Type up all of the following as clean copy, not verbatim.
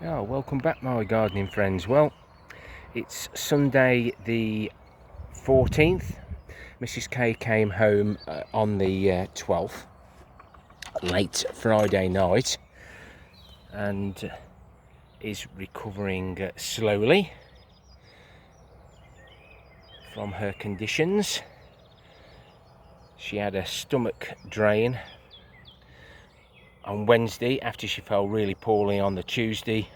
Oh, welcome back my gardening friends. Well, it's Sunday the 14th. Mrs. K came home on the 12th, late Friday night, and is recovering slowly from her conditions. She had a stomach drain on Wednesday after she felt really poorly on the Tuesday.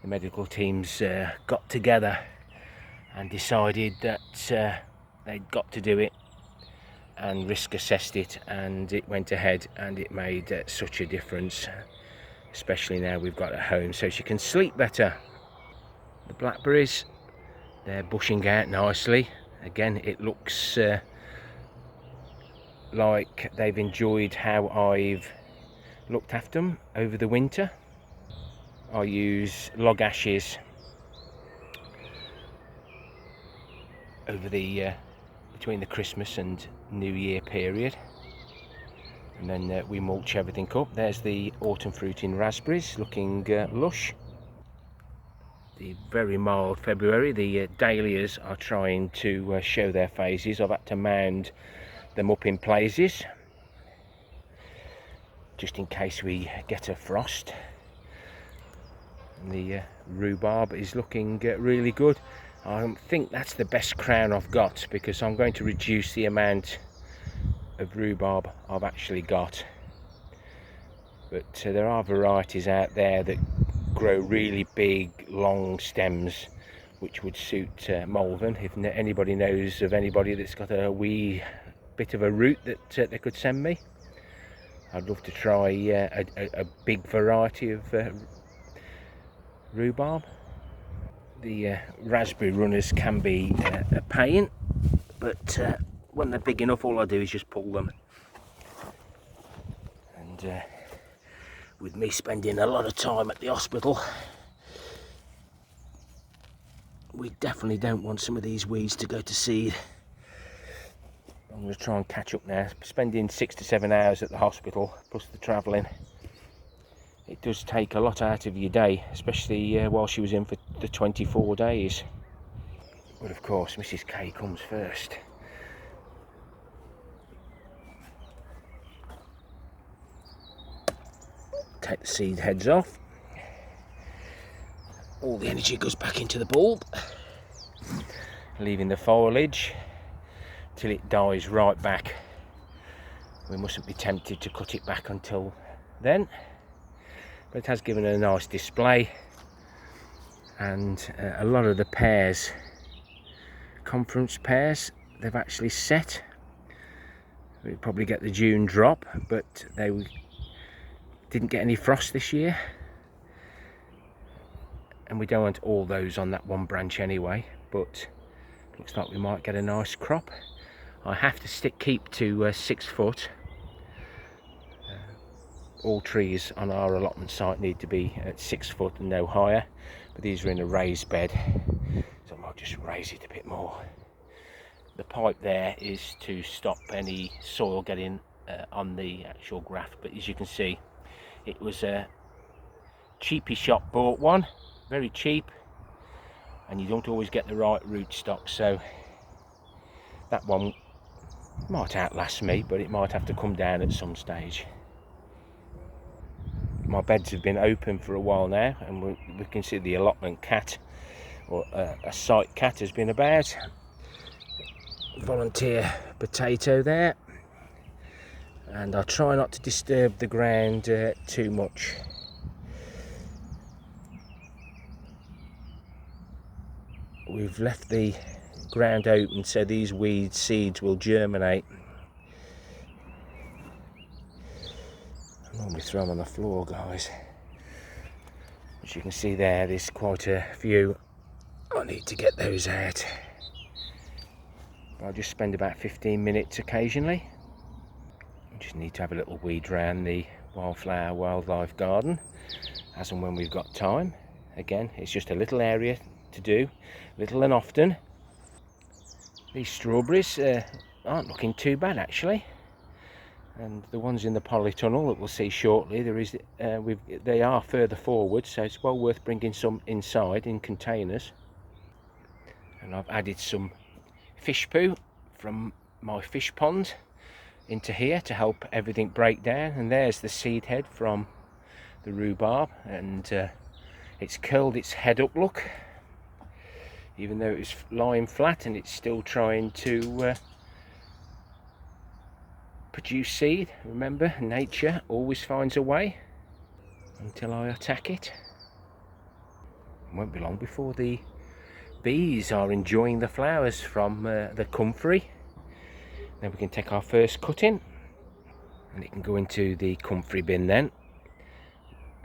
The medical teams got together and decided that they'd got to do it and risk assessed it, and it went ahead, and it made such a difference, especially now we've got her home so she can sleep better. The blackberries, they're bushing out nicely. Again, it looks like they've enjoyed how I've looked after them over the winter. I use log ashes over the between the Christmas and New Year period, and then we mulch everything up. There's the autumn fruiting raspberries looking lush. The very mild February, the dahlias are trying to show their phases. I've had to mound them up in places just in case we get a frost. And the rhubarb is looking really good. I think that's the best crown I've got, because I'm going to reduce the amount of rhubarb I've actually got. But there are varieties out there that grow really big long stems which would suit Malvern. If anybody knows of anybody that's got a wee bit of a root that they could send me, I'd love to try a big variety of rhubarb. The raspberry runners can be a pain, but when they're big enough, all I do is just pull them. And with me spending a lot of time at the hospital, we definitely don't want some of these weeds to go to seed. I'm going to try and catch up now. Spending 6 to 7 hours at the hospital, plus the travelling, it does take a lot out of your day, especially while she was in for the 24 days. But of course, Mrs. K comes first. Take the seed heads off. All the energy goes back into the bulb, leaving the foliage till it dies right back. We mustn't be tempted to cut it back until then, but it has given a nice display. And a lot of the pears, conference pears, they've actually set. We'll probably get the June drop, but they didn't get any frost this year, and we don't want all those on that one branch anyway, but looks like we might get a nice crop. I have to keep to 6 foot. All trees on our allotment site need to be at 6 foot and no higher, but these are in a raised bed, so I might just raise it a bit more. The pipe there is to stop any soil getting on the actual graft, but as you can see, it was a cheapy shop bought one, very cheap, and you don't always get the right rootstock, so that one might outlast me, but it might have to come down at some stage. My beds have been open for a while now, and we can see the allotment cat, or a site cat, has been about. Volunteer potato there, and I try not to disturb the ground too much. We've left the ground open so these weed seeds will germinate. I normally throw them on the floor, guys. As you can see there's quite a few. I need to get those out. I'll just spend about 15 minutes occasionally. I just need to have a little weed round the wildflower wildlife garden as and when we've got time. Again, it's just a little area to do, little and often. These strawberries aren't looking too bad actually. And the ones in the polytunnel that we'll see shortly, they are further forward, so it's well worth bringing some inside in containers. And I've added some fish poo from my fish pond into here to help everything break down. And there's the seed head from the rhubarb, and it's curled its head up, look, even though it was lying flat, and it's still trying to produce seed. Remember, nature always finds a way until I attack it. It won't be long before the bees are enjoying the flowers from the comfrey. Then we can take our first cutting, and it can go into the comfrey bin then.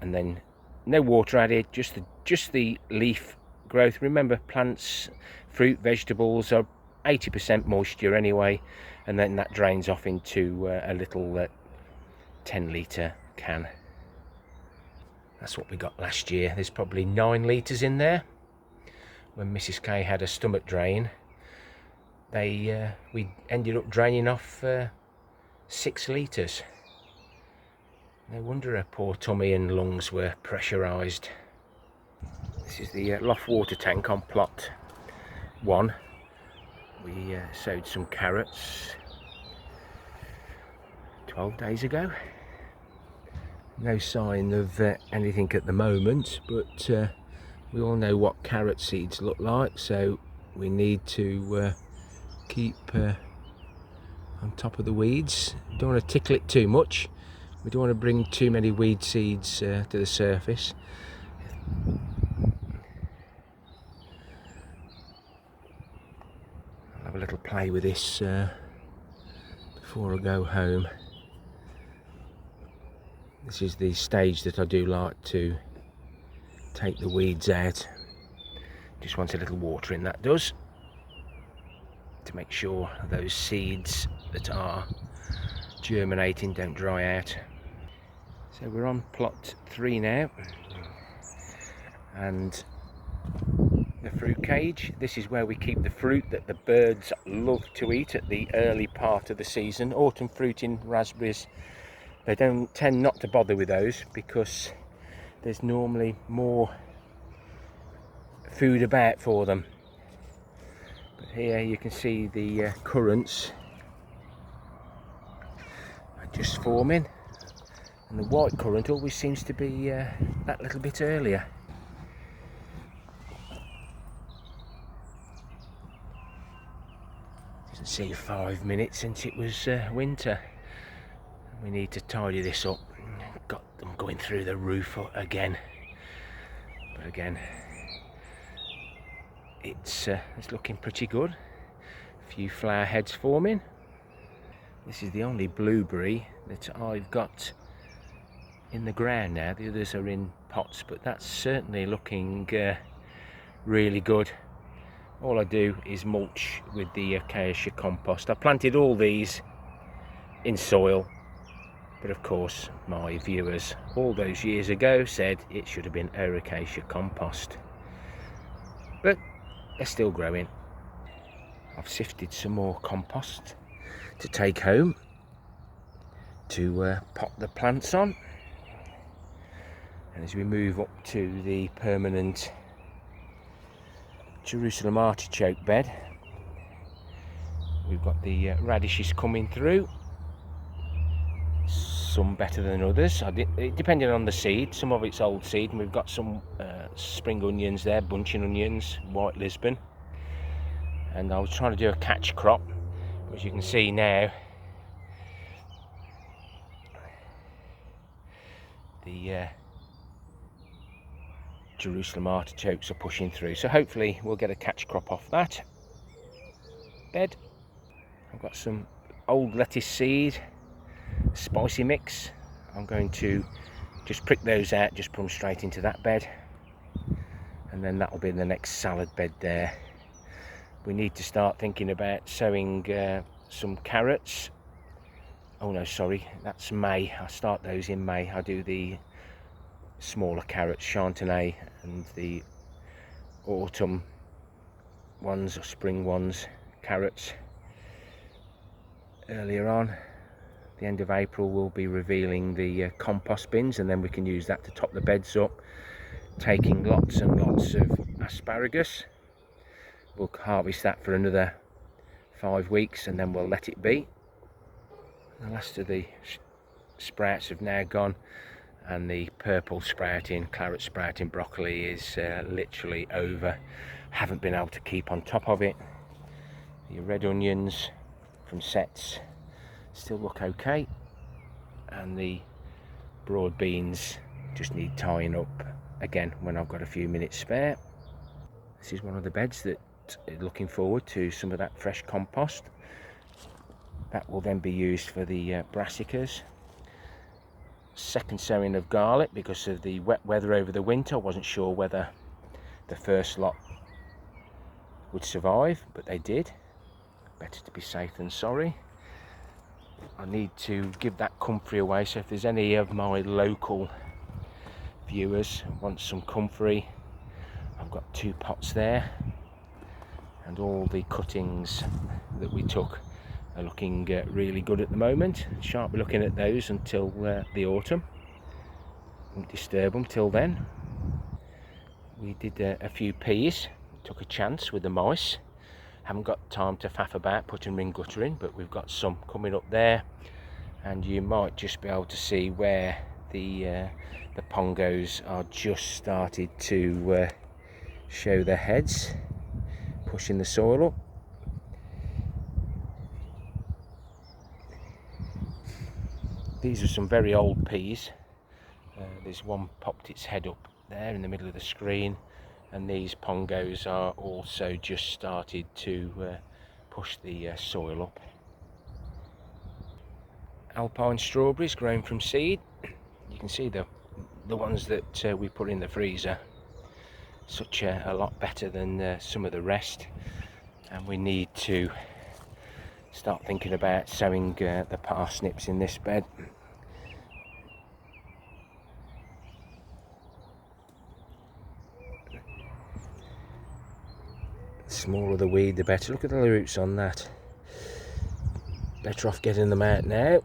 And then no water added, just the leaf growth. Remember, plants, fruit, vegetables are 80% moisture anyway, and then that drains off into a little 10-litre can. That's what we got last year. There's probably 9 litres in there. When Mrs. K had a stomach drain, we ended up draining off 6 litres. No wonder her poor tummy and lungs were pressurised. This is the loft water tank on plot 1. We sowed some carrots 12 days ago. No sign of anything at the moment, but we all know what carrot seeds look like, so we need to keep on top of the weeds. Don't want to tickle it too much. We don't want to bring too many weed seeds to the surface. I'll have a little play with this before I go home. This is the stage that I do like to take the weeds out. Just wants a little watering, that does, to make sure those seeds that are germinating don't dry out. So we're on plot 3 now, and the fruit cage. This is where we keep the fruit that the birds love to eat at the early part of the season. Autumn fruiting raspberries, they don't tend not to bother with those because there's normally more food about for them. But here you can see the currants are just forming, and the white currant always seems to be that little bit earlier. Doesn't seem 5 minutes since it was winter. We need to tidy this up. Got them going through the roof again, but again it's looking pretty good. A few flower heads forming. This is the only blueberry that I've got in the ground now. The others are in pots, but that's certainly looking really good. All I do is mulch with the acacia compost. I planted all these in soil, but of course my viewers all those years ago said it should have been acacia compost, but they're still growing. I've sifted some more compost to take home to pot the plants on. And as we move up to the permanent Jerusalem artichoke bed, we've got the radishes coming through. Some better than others, depending on the seed. Some of it's old seed, and we've got some spring onions there, bunching onions, white Lisbon. And I was trying to do a catch crop, as you can see now, the Jerusalem artichokes are pushing through, so hopefully we'll get a catch crop off that bed. I've got some old lettuce seed, spicy mix. I'm going to just prick those out, just put them straight into that bed, and then that'll be the next salad bed there. We need to start thinking about sowing some carrots. Oh no, sorry, that's May. I start those in May. I do the smaller carrots, Chantenay, and the autumn ones or spring ones, carrots, earlier on. the end of April we'll be revealing the compost bins, and then we can use that to top the beds up, taking lots and lots of asparagus. We'll harvest that for another 5 weeks and then we'll let it be. The last of the sprouts have now gone, and the purple sprouting, claret sprouting broccoli is literally over. Haven't been able to keep on top of it. The red onions from sets still look okay, and the broad beans just need tying up again when I've got a few minutes spare. This is one of the beds that is looking forward to some of that fresh compost. That will then be used for the brassicas. Second sowing of garlic because of the wet weather over the winter. I wasn't sure whether the first lot would survive, but they did. Better to be safe than sorry. I need to give that comfrey away, so if there's any of my local viewers want some comfrey, I've got 2 pots there, and all the cuttings that we took are looking really good at the moment. Shan't be looking at those until the autumn. Won't disturb them till then. We did a few peas, took a chance with the mice. Haven't got time to faff about putting them in guttering, but we've got some coming up there, and you might just be able to see where the pongos are just started to show their heads, pushing the soil up. These are some very old peas. There's one popped its head up there in the middle of the screen, and these pongos are also just started to push the soil up. Alpine strawberries grown from seed. You can see the ones that we put in the freezer, such a lot better than some of the rest, and we need to start thinking about sowing the parsnips in this bed. The smaller the weed the better. Look at the roots on that. Better off getting them out now.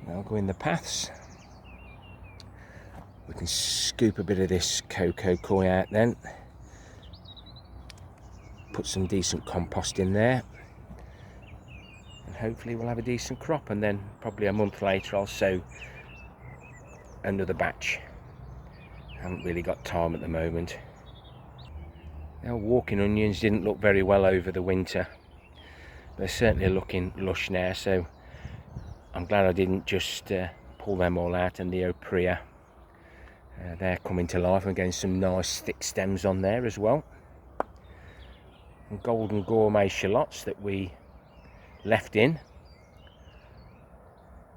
They'll go in the paths. We can scoop a bit of this cocoa coir out then. Put some decent compost in there. And hopefully we'll have a decent crop, and then probably a month later I'll sow another batch. Haven't really got time at the moment. Now, walking onions didn't look very well over the winter. They're certainly looking lush now, so I'm glad I didn't just pull them all out. And the Oprea, they're coming to life. I'm getting some nice thick stems on there as well. And golden gourmet shallots that we left in.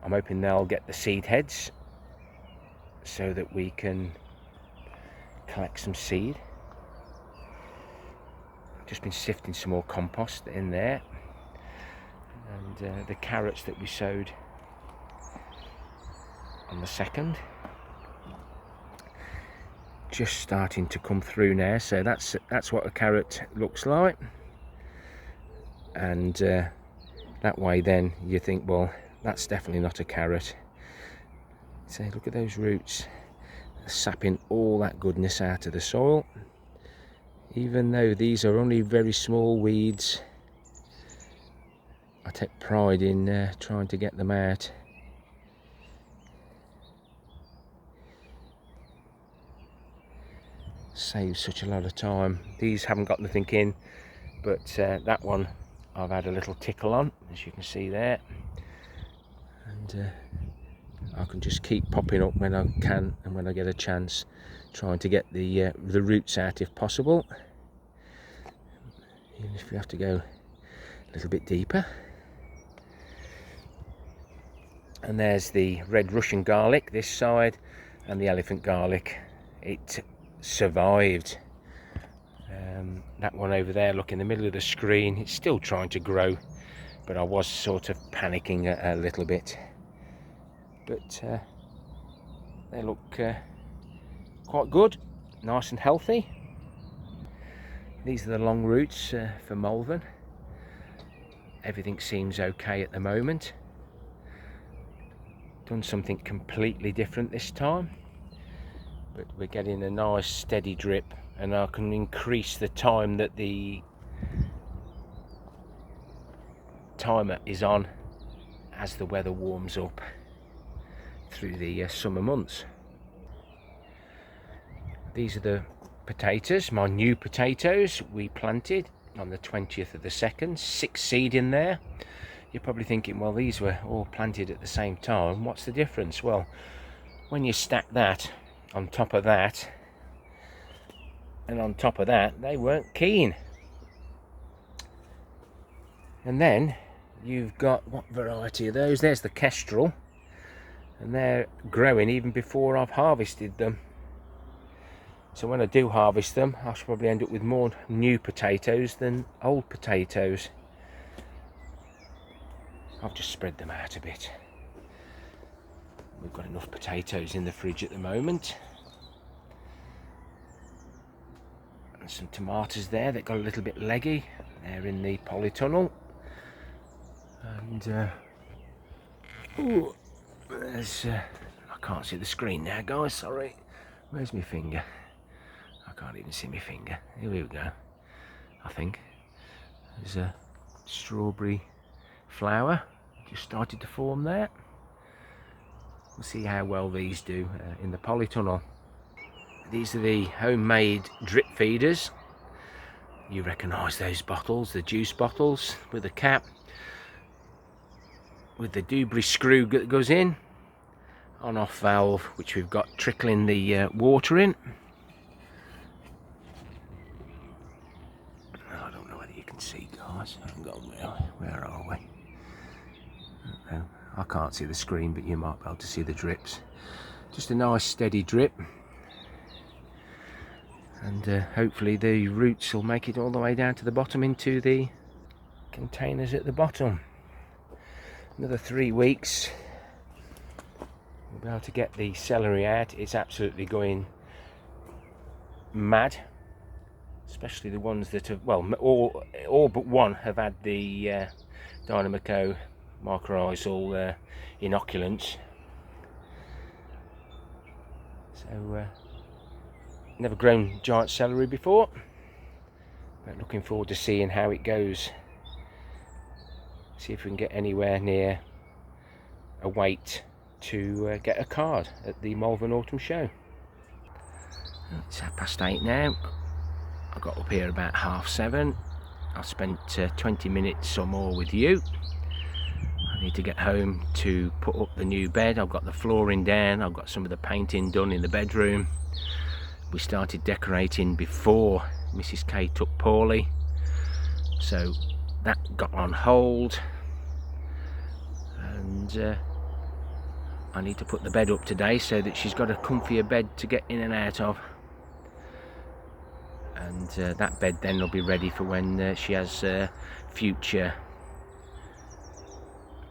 I'm hoping they'll get the seed heads so that we can collect some seed. I've just been sifting some more compost in there, and the carrots that we sowed on the 2nd just starting to come through now, so that's what a carrot looks like. And that way then you think, well, that's definitely not a carrot. So look at those roots, they're sapping all that goodness out of the soil. Even though these are only very small weeds, I take pride in trying to get them out. Saves such a lot of time. These haven't got nothing in, but that one I've had a little tickle on, as you can see there, and I can just keep popping up when I can and when I get a chance, trying to get the roots out if possible, even if you have to go a little bit deeper. And there's the red Russian garlic this side, and the elephant garlic. It survived. That one over there, look in the middle of the screen, it's still trying to grow, but I was sort of panicking a little bit. But they look quite good, nice and healthy. These are the long roots for Malvern. Everything seems okay at the moment. Done something completely different this time, but we're getting a nice steady drip, and I can increase the time that the timer is on as the weather warms up through the summer months. These are the potatoes, my new potatoes we planted on the 20th of the 2nd, 6 seed in there. You're probably thinking, well, these were all planted at the same time, what's the difference? Well, when you stack that on top of that and on top of that, they weren't keen. And then you've got, what variety are those? There's the Kestrel, and they're growing even before I've harvested them. So when I do harvest them, I should probably end up with more new potatoes than old potatoes. I've just spread them out a bit. We've got enough potatoes in the fridge at the moment. And some tomatoes there that got a little bit leggy. They're in the polytunnel. And ooh, there's I can't see the screen now, guys, sorry. Where's my finger? I can't even see my finger. Here we go. I think there's a strawberry flower just started to form there. We'll see how well these do in the polytunnel. These are the homemade drip feeders. You recognise those bottles, the juice bottles with the cap, with the Dewberry screw that goes in, on-off valve which we've got trickling the water in. I don't know whether you can see, guys. Where are we? I can't see the screen, but you might be able to see the drips. Just a nice steady drip, and hopefully the roots will make it all the way down to the bottom into the containers at the bottom. Another 3 weeks we'll be able to get the celery out. It's absolutely going mad, especially the ones that have, well, all but one have had the Dynomyco Mycorrrhzal Inoculants. So never grown giant celery before, but looking forward to seeing how it goes. See if we can get anywhere near a weight to get a card at the Malvern Autumn Show. It's 8:30 now. I got up here about 7:30. I've spent 20 minutes or more with you. I need to get home to put up the new bed. I've got the flooring down, I've got some of the painting done in the bedroom. We started decorating before Mrs. K took poorly, so that got on hold, and I need to put the bed up today so that she's got a comfier bed to get in and out of, and that bed then will be ready for when she has future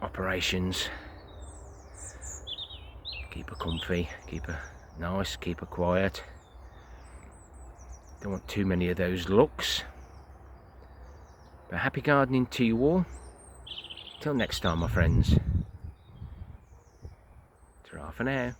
operations. Keep her comfy, keep her nice, keep her quiet. Don't want too many of those looks. But happy gardening to you all. Till next time, my friends. Ta-ra for now.